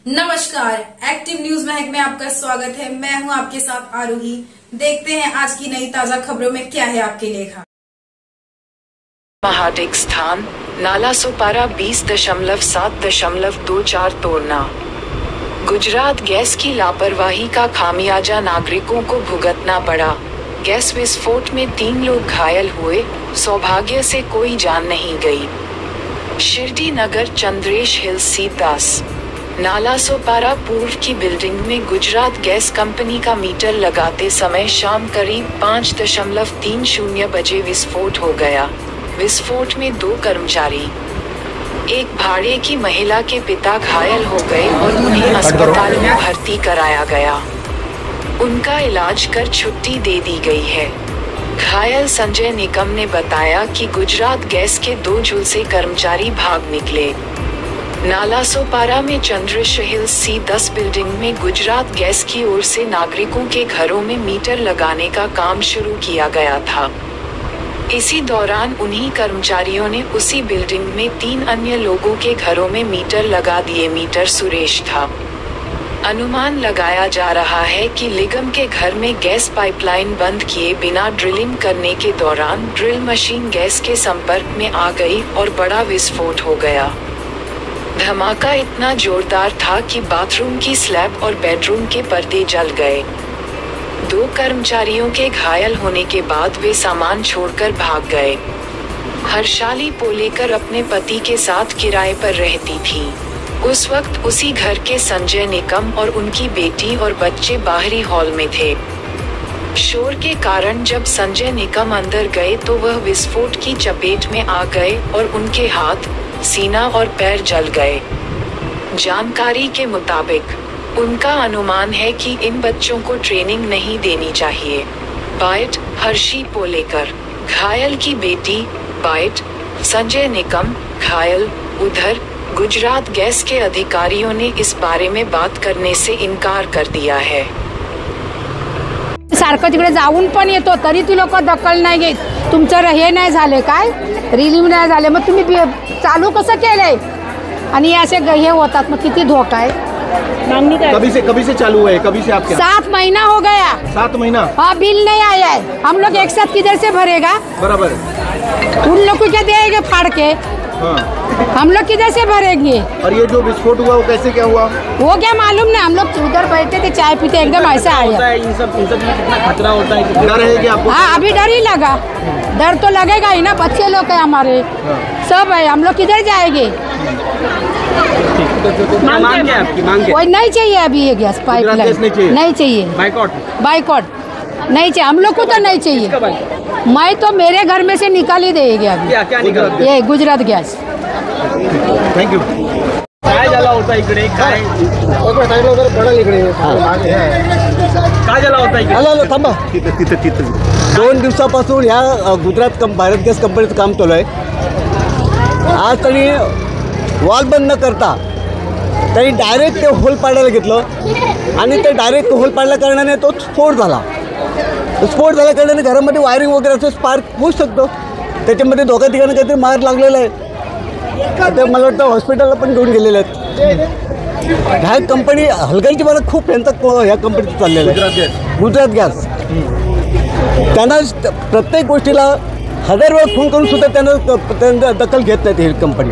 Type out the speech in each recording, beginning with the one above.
नमस्कार, active news Mahak में आपका स्वागत है। मैं हूं आपके साथ आरोही। देखते हैं आज की नई ताजा खबरों में क्या है आपके लेखा। महाटिक स्थान नालासोपारा 20.7.24 तोड़ना। गुजरात गैस की लापरवाही का खामियाजा नागरिकों को भुगतना पड़ा। गैस विस्फोट में 3 लोग घायल हुए, सौभाग्य से कोई जान नहीं गई। शिरडी नगर चंद्रेश हिल्स सीतास नालासोपारा पूर्व की बिल्डिंग में गुजरात गैस कंपनी का मीटर लगाते समय शाम करीब 5.30 बजे विस्फोट हो गया। विस्फोट में 2 कर्मचारी, एक भाड़े की महिला के पिता घायल हो गए और उन्हें अस्पताल में भर्ती कराया गया। उनका इलाज कर छुट्टी दे दी गई है। घायल संजय निकम ने बताया कि गुजरात गैस के 2 झुलसे कर्मचारी भाग निकले। नालासोपारा में चंद्रेश हिल्स C10 बिल्डिंग में गुजरात गैस की ओर से नागरिकों के घरों में मीटर लगाने का काम शुरू किया गया था। इसी दौरान उन्हीं कर्मचारियों ने उसी बिल्डिंग में 3 अन्य लोगों के घरों में मीटर लगा दिए। मीटर सुरेश था। अनुमान लगाया जा रहा है कि निगम के घर में गैस पाइपलाइन बंद किए बिना ड्रिलिंग करने के दौरान ड्रिल मशीन गैस के संपर्क में आ गई और बड़ा विस्फोट हो गया। धमाका इतना जोरदार था कि बाथरूम की स्लैब और बेडरूम के पर्दे जल गए। 2 कर्मचारियों के घायल होने के बाद वे सामान छोड़कर भाग गए। हर्षाली पोलेकर अपने पति के साथ किराए पर रहती थी। उस वक्त उसी घर के संजय निकम और उनकी बेटी और बच्चे बाहरी हॉल में थे। शोर के कारण जब संजय निकम अंदर गए तो वह विस्फोट की चपेट में आ गए और उनके हाथ, सीना और पैर जल गए। जानकारी के मुताबिक उनका अनुमान है कि इन बच्चों को ट्रेनिंग नहीं देनी चाहिए। बाइट हर्षी पोलेकर, घायल की बेटी। बाइट संजय निकम, घायल। उधर गुजरात गैस के अधिकारियों ने इस बारे में बात करने से इनकार कर दिया है। सारखं तिकडे जाऊन पण येतो तरी ती लोक दखल नाही घेत। तुमचं हे नाही झाले काय, रिलीव्ह नाही झाले, मग तुम्ही चालू कसं केलंय? आणि असे हे होतात, मग किती धोका आहे। मांगनी काय कभी से चालू है? कभी से आपके 7 महीना हो गया। 7 महीना? हाँ, बिल नहीं आया है। हम लोग एक साथ किधर से भरेगा? बराबर। उन लोग को क्या देंगे फाड़ के? हाँ। हम लोग किधर से भरेंगे? और ये जो विस्फोट हुआ वो कैसे क्या हुआ? वो क्या मालूम नहीं। हम लोग उधर बैठे थे, चाय पीते, एकदम ऐसा आया। इन सब कितना खतरा होता है? डर है क्या आपको? हाँ, अभी डर ही लगा। डर तो लगेगा ही ना, बच्चे लोग है हमारे। हाँ। सब है, हम लोग किधर जाएंगे? मांग क्या आपकी? मांग क्या? कोई नहीं चाहिए अभी ये गैस पाइपलाइन नहीं चाहिए। बाइकआउट नहीं चाहिए, हम लोग को तो नहीं चाहिए। मैं तो मेरे घर में से निकाल ही देगी अभी। क्या निकाल? ये गुजरात गैस। Thank you. काय झाला होता इकडे? काय झाला होता इकडे? थांबा। तिथं 2 दिवसापासून ह्या गुजरात भारत गॅस कंपनीचं काम चालू आहे। आज त्यांनी वॉल बंद न करता त्यांनी डायरेक्ट ते होल पाडायला घेतलं आणि ते डायरेक्ट होल पाडल्या कारणाने तो स्फोट झाला कारणाने घरामध्ये वायरिंग वगैरे असं स्पार्क होऊ शकतो। त्याच्यामध्ये दोघा ठिकाणी काहीतरी मार लागलेला आहे। आता मला वाटतं हॉस्पिटलला पण घेऊन गेलेले आहेत। ह्या कंपनी हलगर्जीपणा मला खूप यांचा ह्या कंपनीचं चाललेलं आहे। गुजरात गॅस त्यांना प्रत्येक गोष्टीला 1000 वेळा फोन करून सुद्धा त्यांना दखल घेत नाहीत ही कंपनी।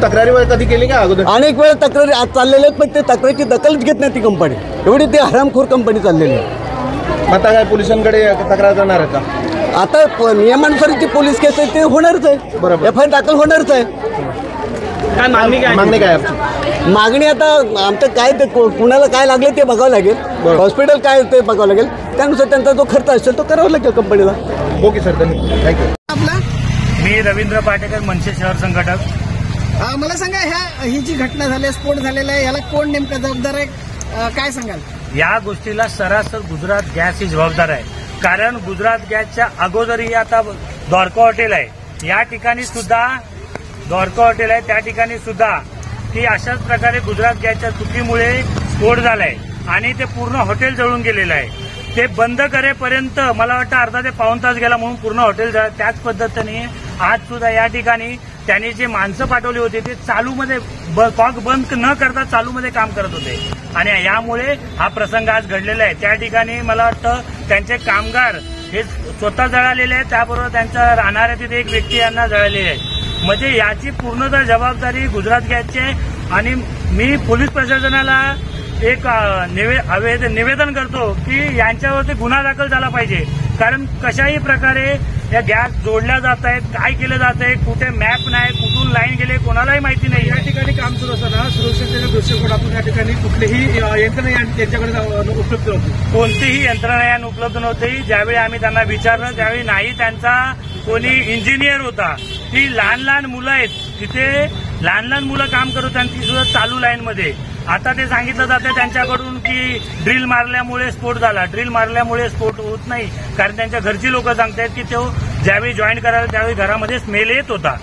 तक्रारी कधी केली का अगोदर? अनेक वेळा तक्रारी आज चाललेल्या आहेत, पण ते तक्रारीची दखलच घेत नाही ती कंपनी। एवढी ते हरामखोर कंपनी चाललेली आहे। आता काय पोलिसांकडे तक्रार करणार आहे का? आता नियमानुसार पोलीस केस आहे ते होणारच आहे। बरोबर, FIR दाखल होणारच आहे। काय मागणी काय आपली? मागणी आता आमचं काय ते कुणाला काय लागले ते बघावं लागेल। हॉस्पिटल काय ते बघावं लागेल, त्यानुसार त्यांचा जो खर्च असेल तो करावा लागेल कंपनीला। Okay sir, thank you. मी रवींद्र पाटेकर, मनसे शहर संघटक। मला सांगा, ही जी घटना झाली, स्फोट झालेला आहे, याला कोण नेमका जबाबदार आहे, काय सांगाल? या गोष्टीला सरासर गुजरात गॅस ही जबाबदार आहे। कारण गुजरात गॅसच्या अगोदरही आता द्वारका हॉटेल आहे, या ठिकाणी सुद्धा द्वारका हॉटेल आहे, त्या ठिकाणी सुद्धा ती अशाच प्रकारे गुजरात गॅसच्या चुकीमुळे स्फोट झालाय आणि ते पूर्ण हॉटेल जळून गेलेलं आहे। ते बंद करेपर्यंत मला वाटतं अर्धा ते पाऊण तास गेला, म्हणून पूर्ण हॉटेल त्याच पद्धतीने आज सुद्धा या ठिकाणी त्यांनी जे माणसं पाठवली होती ते चालूमध्ये कॉक बंद न करता चालूमध्ये काम करत होते आणि यामुळे हा प्रसंग आज घडलेला आहे. त्या ठिकाणी मला वाटतं त्यांचे कामगार हे स्वतः जळालेले आहेत, त्याबरोबर त्यांच्या राहणाऱ्या तिथे एक व्यक्ती यांना जळालेली आहे. म्हणजे याची पूर्णतः जबाबदारी गुजरात गॅसची आहे आणि मी पोलीस प्रशासनाला एक निवेदन करतो की यांच्यावरती गुन्हा दाखल झाला पाहिजे. कारण कशाही प्रकारे या गॅस जोडल्या जात आहेत, काय केलं जात आहे, कुठे मॅप नाही, कुठून लाईन गेले कोणालाही माहिती नाही. या ठिकाणी काम सुरू असताना सुरक्षेच्या दृष्टिकोनातून या ठिकाणी कुठलीही यंत्रणा यांच्याकडे उपलब्ध नव्हती, कोणतीही यंत्रणा उपलब्ध नव्हती. ज्यावेळी आम्ही त्यांना विचारलं त्यावेळी नाही त्यांचा कोणी इंजिनियर होता. ती लहान लहान मुलं आहेत तिथे, लहान लहान मुलं काम करत त्यांची सुद्धा चालू लाईनमध्ये. आता ते सांगितलं जातं त्यांच्याकडून की ड्रिल मारल्यामुळे स्फोट झाला. ड्रिल मारल्यामुळे स्फोट होत नाही, कारण त्यांच्या घरची लोक सांगतायत की तो ज्यावेळी जॉईन करायला त्यावेळी घरामध्ये स्मेल येत होता.